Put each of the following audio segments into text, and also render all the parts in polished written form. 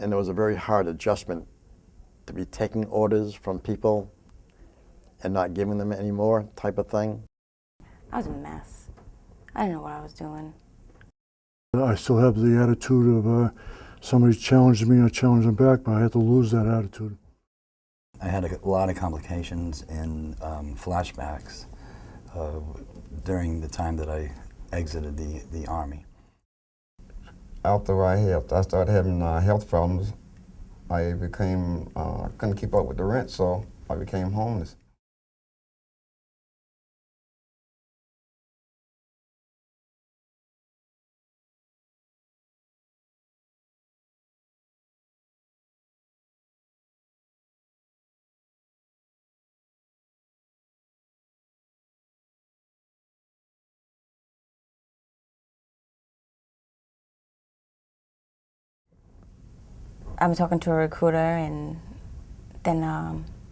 And it was a very hard adjustment to be taking orders from people and not giving them any more type of thing. I was a mess. I didn't know what I was doing. I still have the attitude of somebody challenged me, I challenge them back, but I had to lose that attitude. I had a lot of complications in flashbacks during the time that I exited the Army. After I started having health problems, I became, couldn't keep up with the rent, so I became homeless. I'm talking to a recruiter, and then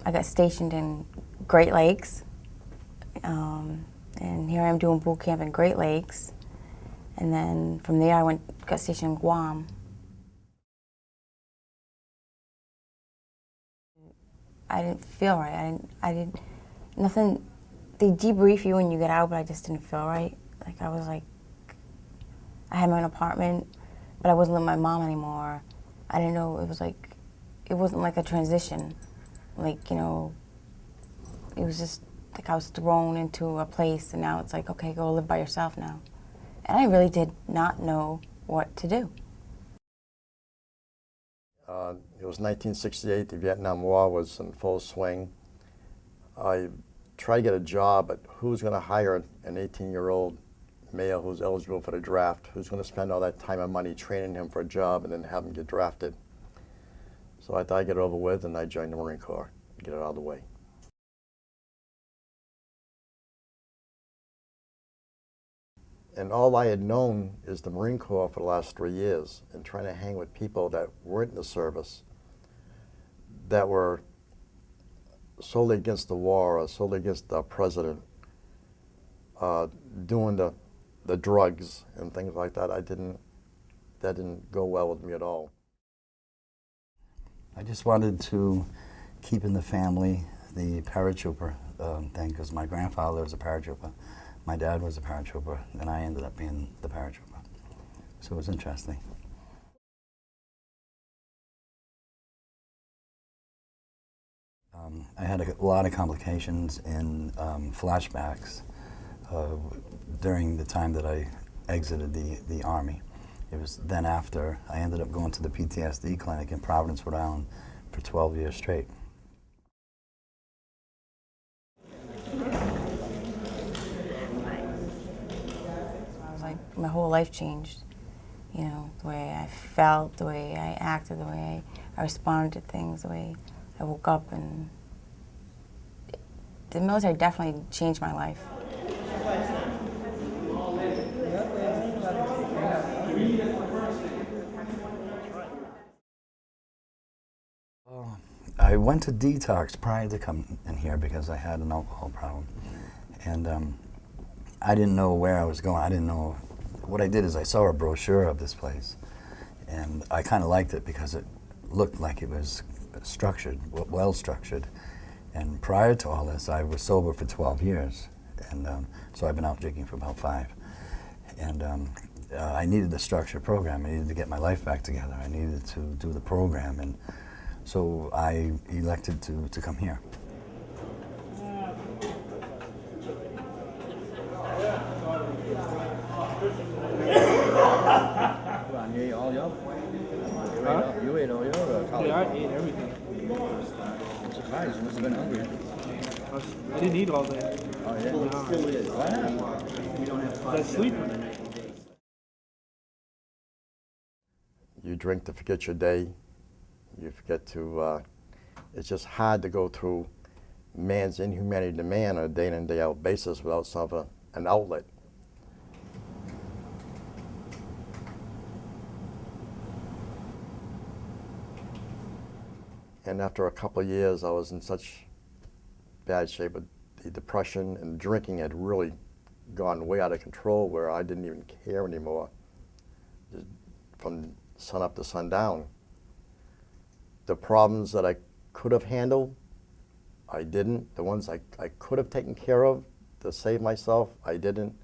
I got stationed in Great Lakes. And here I am doing boot camp in Great Lakes. And then from there I got stationed in Guam. I didn't feel right. Nothing, they debrief you when you get out, but I just didn't feel right. Like I had my own apartment, but I wasn't with my mom anymore. I didn't know, it wasn't like a transition. Like, you know, it was just like I was thrown into a place, and now it's like, okay, go live by yourself now. And I really did not know what to do. It was 1968, the Vietnam War was in full swing. I tried to get a job, but who's going to hire an 18-year-old male who's eligible for the draft? Who's going to spend all that time and money training him for a job and then have him get drafted? So I thought I'd get it over with, and I joined the Marine Corps to get it out of the way. And all I had known is the Marine Corps for the last 3 years, and trying to hang with people that weren't in the service, that were solely against the war or solely against the president, doing the drugs and things like that. That didn't go well with me at all. I just wanted to keep in the family the paratrooper thing, because my grandfather was a paratrooper, my dad was a paratrooper, and I ended up being the paratrooper. So it was interesting. I had a lot of complications in flashbacks during the time that I exited the Army. It was then after I ended up going to the PTSD clinic in Providence, Rhode Island for 12 years straight. I was like, my whole life changed. You know, the way I felt, the way I acted, the way I responded to things, the way I woke up, and the military definitely changed my life. I went to detox prior to coming in here because I had an alcohol problem, and I didn't know where I was going. I didn't know. What I did is I saw a brochure of this place, and I kind of liked it because it looked like it was structured, well structured. And prior to all this, I was sober for 12 years, and so I've been out drinking for about 5. And I needed a structured program. I needed to get my life back together. I needed to do the program, and so I elected to come here. You ate all your collard? Yeah, I ate everything. I'm surprised. You must have been hungry. I didn't eat all that. Oh, yeah? No. It still is. Why not? We don't have I sleep. You drink to forget your day. You forget to, it's just hard to go through man's inhumanity to man on a day in and day out basis without an outlet. And after a couple of years, I was in such bad shape, but the depression and drinking had really gone way out of control, where I didn't even care anymore, just from sun up to sundown. The problems that I could have handled, I didn't. The ones I could have taken care of to save myself, I didn't.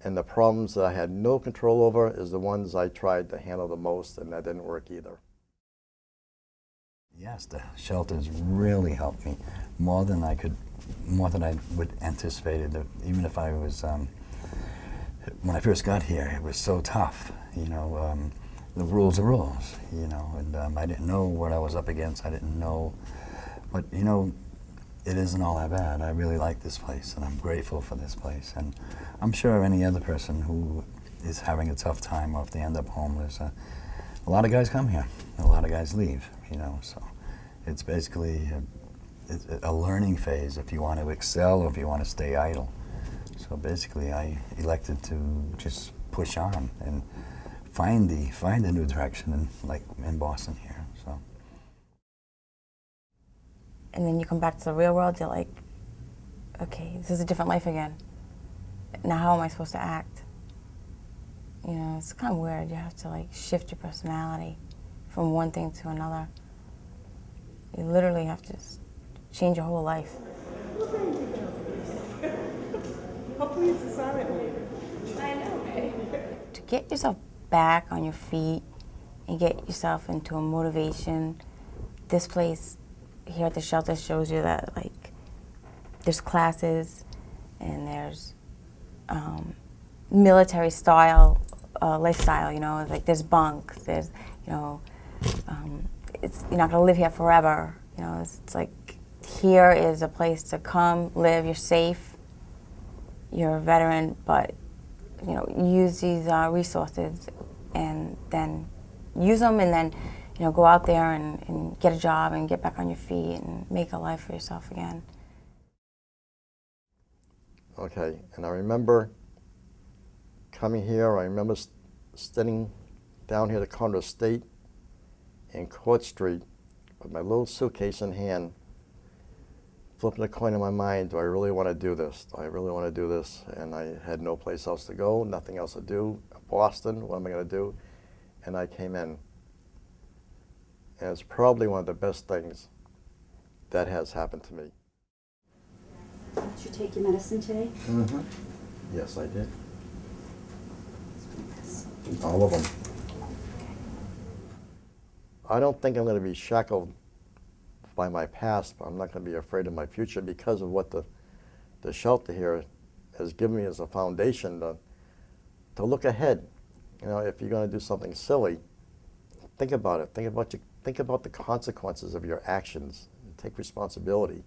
And the problems that I had no control over is the ones I tried to handle the most, and that didn't work either. Yes, the shelters really helped me more than I would anticipated. Even if I was, when I first got here, it was so tough. You know, the rules are rules. You know, and I didn't know what I was up against. I didn't know, but you know, it isn't all that bad. I really like this place, and I'm grateful for this place. And I'm sure any other person who is having a tough time, or if they end up homeless, a lot of guys come here. A lot of guys leave. You know, so it's basically a learning phase if you want to excel or if you want to stay idle. So basically, I elected to just push on and find a new direction in Boston here. So. And then you come back to the real world, you're like, okay, this is a different life again. Now how am I supposed to act? You know, it's kind of weird. You have to like shift your personality from one thing to another. You literally have to change your whole life. Hopefully it's a silent one. I know, right? To get yourself back on your feet and get yourself into a motivation, this place here at the shelter shows you that like there's classes and there's military style lifestyle, you know, like there's bunks, there's, you know, you're not gonna live here forever, you know, it's like here is a place to come, live, you're safe, you're a veteran, but, you know, use these resources and then use them and then, you know, go out there and get a job and get back on your feet and make a life for yourself again. Okay, and I remember coming here, I remember standing down here at the corner of State and Court Street with my little suitcase in hand, flipping a coin in my mind, do I really want to do this? Do I really want to do this? And I had no place else to go, nothing else to do. Boston, what am I going to do? And I came in. And it's probably one of the best things that has happened to me. Did you take your medicine today? Mm-hmm. Yes, I did. All of them. I don't think I'm going to be shackled by my past, but I'm not going to be afraid of my future because of what the shelter here has given me as a foundation to look ahead. You know, if you're going to do something silly, think about it. Think about the consequences of your actions and take responsibility.